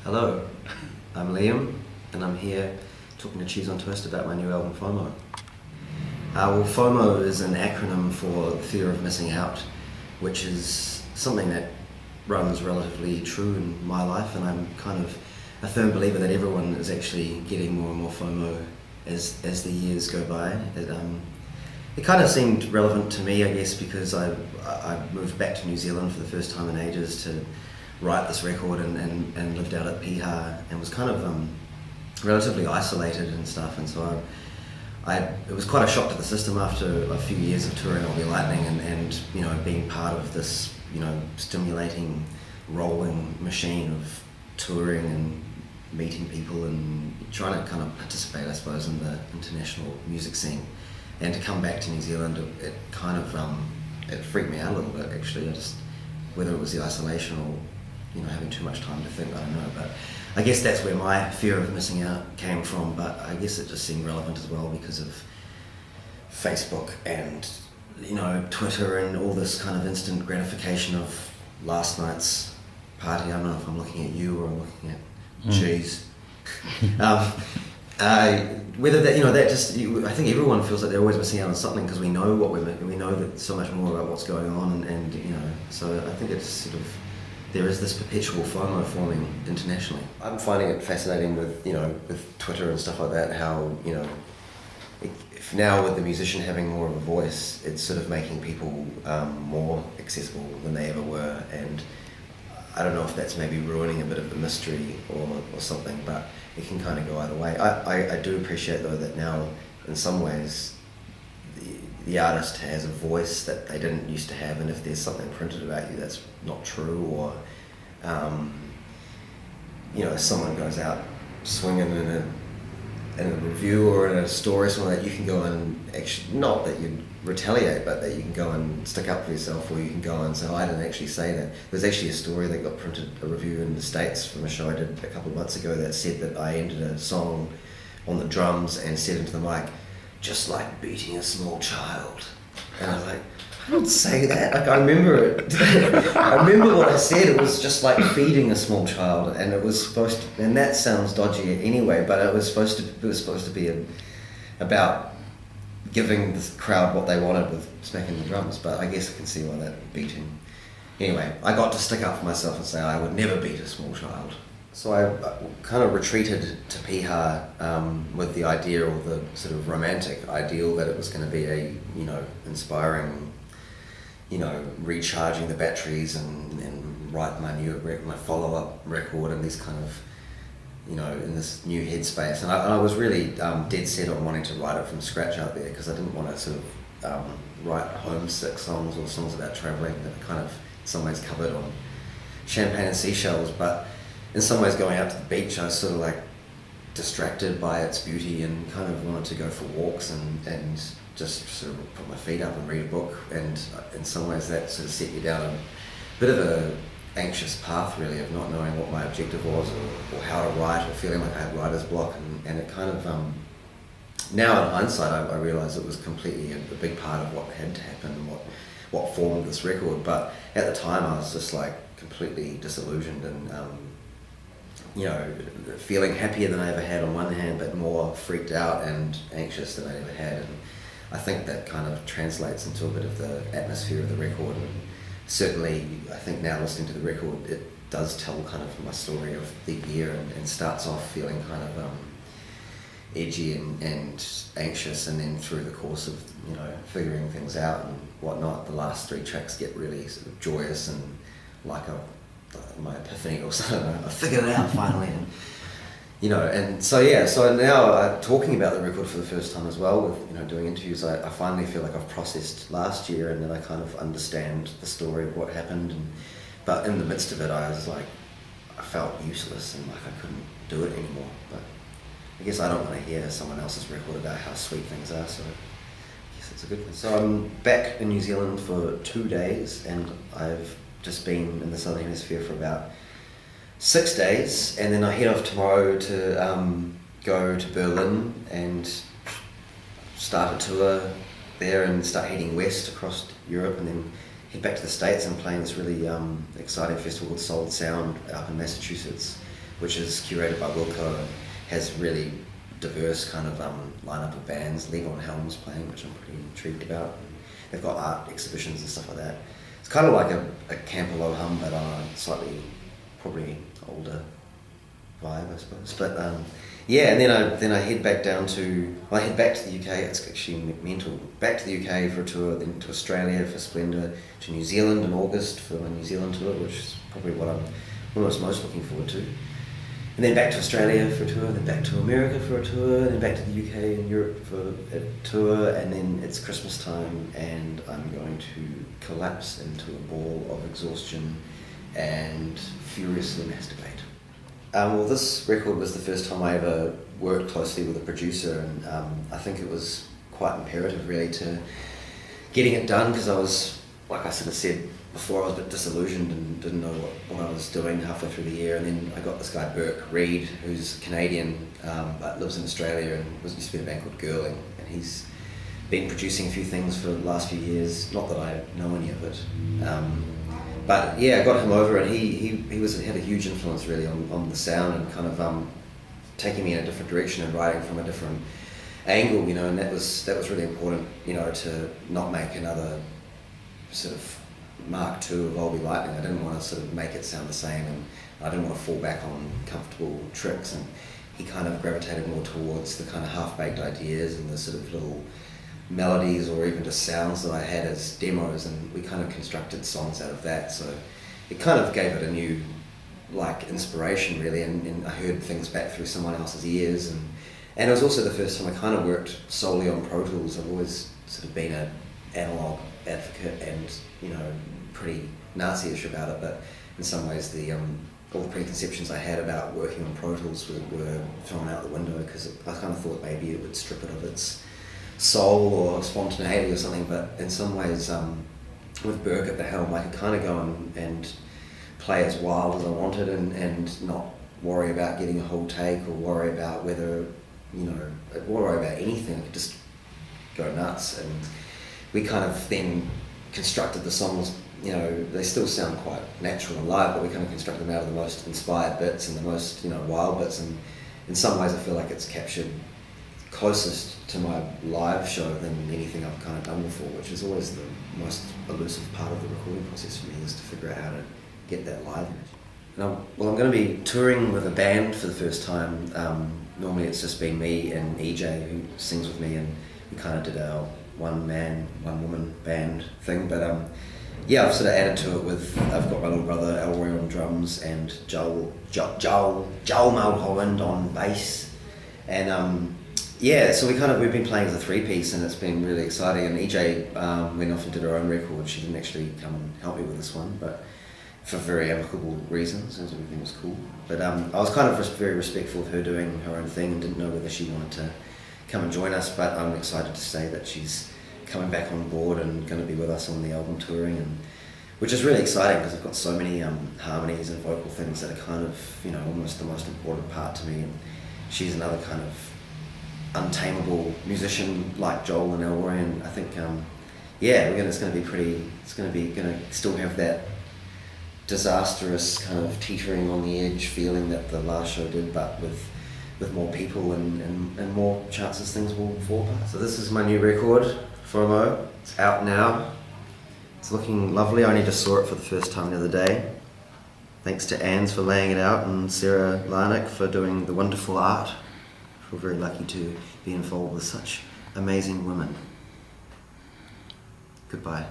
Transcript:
Hello, I'm Liam, and I'm here talking to Cheese on Toast about my new album FOMO. FOMO is an acronym for fear of missing out, which is something that runs relatively true in my life, and I'm kind of a firm believer that everyone is actually getting more and more FOMO as the years go by. It kind of seemed relevant to me, I guess, because I moved back to New Zealand for the first time in ages to write this record and lived out at Piha and was kind of relatively isolated and stuff, and so it was quite a shock to the system after a few years of touring I'll Be Lightning and being part of this stimulating rolling machine of touring and meeting people and trying to kind of participate, I suppose, in the international music scene. And to come back to New Zealand, it kind of it freaked me out a little bit, actually. Whether it was the isolation or having too much time to think, I don't know. But I guess that's where my fear of missing out came from. But I guess it just seemed relevant as well because of Facebook and Twitter and all this kind of instant gratification of last night's party. I don't know if I'm looking at you or I'm looking at Cheese. Whether that I think everyone feels like they're always missing out on something because we know we know that so much more about what's going on and so I think it's sort of there is this perpetual FOMO forming internationally. I'm finding it fascinating with Twitter and stuff like that, how if now with the musician having more of a voice, it's sort of making people more accessible than they ever were, and I don't know if that's maybe ruining a bit of the mystery or something, but it can kind of go either way. I do appreciate though that now in some ways the artist has a voice that they didn't used to have, and if there's something printed about you that's not true or someone goes out swinging in a review or in a story or something, that you can go and actually, not that you retaliate, but that you can go and stick up for yourself, or you can go and say, I didn't actually say that. There's actually a story that got printed, a review in the States from a show I did a couple of months ago that said that I ended a song on the drums and said into the mic, just like beating a small child. And I was like, I don't say that. Like, I remember it. I remember what I said. It was just like feeding a small child, and it was supposed to, and that sounds dodgy anyway, but it was supposed to be about giving the crowd what they wanted with smacking the drums. But I guess I can see why that beating. Anyway, I got to stick up for myself and say I would never beat a small child. So I kind of retreated to Piha with the idea, or the sort of romantic ideal, that it was going to be a inspiring, recharging the batteries and write my follow-up record and these kind of, in this new headspace. And I was really dead set on wanting to write it from scratch out there, because I didn't want to sort of write homesick songs or songs about travelling that are kind of in some ways covered on champagne and seashells, but in some ways going out to the beach I was sort of like distracted by its beauty and kind of wanted to go for walks and just sort of put my feet up and read a book, and in some ways that sort of set me down a bit of a anxious path, really, of not knowing what my objective was or how to write, or feeling like I had writer's block, and it kind of now in hindsight I realise it was completely a big part of what had to happen and what formed this record, but at the time I was just like completely disillusioned and feeling happier than I ever had on one hand, but more freaked out and anxious than I ever had. And I think that kind of translates into a bit of the atmosphere of the record. And certainly, I think now listening to the record, it does tell kind of my story of the year and starts off feeling kind of edgy and anxious, and then through the course of figuring things out and whatnot, the last three tracks get really sort of joyous and like my epiphany or something. I figured it out finally, and so now talking about the record for the first time as well, with doing interviews, I finally feel like I've processed last year, and then I kind of understand the story of what happened, but in the midst of it I was like, I felt useless and like I couldn't do it anymore. But I guess I don't want to hear someone else's record about how sweet things are, so I guess it's a good thing. So I'm back in New Zealand for 2 days, and I've just been in the Southern Hemisphere for about 6 days, and then I head off tomorrow to go to Berlin and start a tour there and start heading west across Europe, and then head back to the States and playing this really exciting festival called Solid Sound up in Massachusetts which is curated by Wilco and has really diverse kind of lineup of bands. Levon Helm's playing, which I'm pretty intrigued about. They've got art exhibitions and stuff like that. It's kind of like a Camp Low Hum, but on a slightly, probably older vibe, I suppose. But yeah, and then I head back down to, I head back to the UK. It's actually mental. Back to the UK for a tour, then to Australia for Splendour, to New Zealand in August for my New Zealand tour, which is probably what I'm almost most looking forward to. And then back to Australia for a tour, then back to America for a tour, then back to the UK and Europe for a tour, and then it's Christmas time and I'm going to collapse into a ball of exhaustion and furiously masturbate. Well, this record was the first time I ever worked closely with a producer, and I think it was quite imperative really to getting it done, because I was, like I sort of said before, I was a bit disillusioned and didn't know what I was doing halfway through the year. And then I got this guy Burke Reed, who's Canadian but lives in Australia and used to be in a band called Girling, and he's been producing a few things for the last few years. Not that I know any of it, but yeah, I got him over, and he had a huge influence really on the sound and kind of taking me in a different direction and writing from a different angle, you know. And that was really important, you know, to not make another sort of Mark II of I'll Be Lightning. I didn't want to sort of make it sound the same, and I didn't want to fall back on comfortable tricks, and he kind of gravitated more towards the kind of half-baked ideas and the sort of little melodies or even just sounds that I had as demos, and we kind of constructed songs out of that. So it kind of gave it a new inspiration really, and I heard things back through someone else's ears, and it was also the first time I kind of worked solely on Pro Tools. I've always sort of been an analog advocate and, you know, pretty Nazi-ish about it, but in some ways all the preconceptions I had about working on Pro Tools were thrown out the window, because I kind of thought maybe it would strip it of its soul or spontaneity or something. But in some ways, with Burke at the helm, I could kind of go and play as wild as I wanted, and not worry about getting a whole take or worry about whether, you know, worry about anything. I could just go nuts, and we kind of then constructed the songs. You know, they still sound quite natural and live, but we kind of constructed them out of the most inspired bits and the most, you know, wild bits. And in some ways I feel like it's captured closest to my live show than anything I've kind of done before, which is always the most elusive part of the recording process for me, is to figure out how to get that live image. And I'm going to be touring with a band for the first time. Normally it's just been me and EJ, who sings with me, and we kind of did our one-man, one-woman band thing. But yeah, I've sort of added to it I've got my little brother Elroy on drums and Joel Mulholland on bass, and yeah, so we've been playing as a three-piece, and it's been really exciting. And EJ went off and did her own record. She didn't actually come and help me with this one, but for very amicable reasons, as everything was cool. But I was kind of very respectful of her doing her own thing and didn't know whether she wanted to come and join us, but I'm excited to say that she's coming back on board and going to be with us on the album touring, and which is really exciting, because I've got so many harmonies and vocal things that are kind of, you know, almost the most important part to me, and she's another kind of untamable musician like Joel and Elroy, and I think yeah, it's going to still have that disastrous kind of teetering on the edge feeling that the last show did, but with more people and more chances things will fall apart. So this is my new record, FOMO. It's out now. It's looking lovely. I only just saw it for the first time the other day. Thanks to Anne's for laying it out, and Sarah Larnick for doing the wonderful art. I feel very lucky to be involved with such amazing women. Goodbye.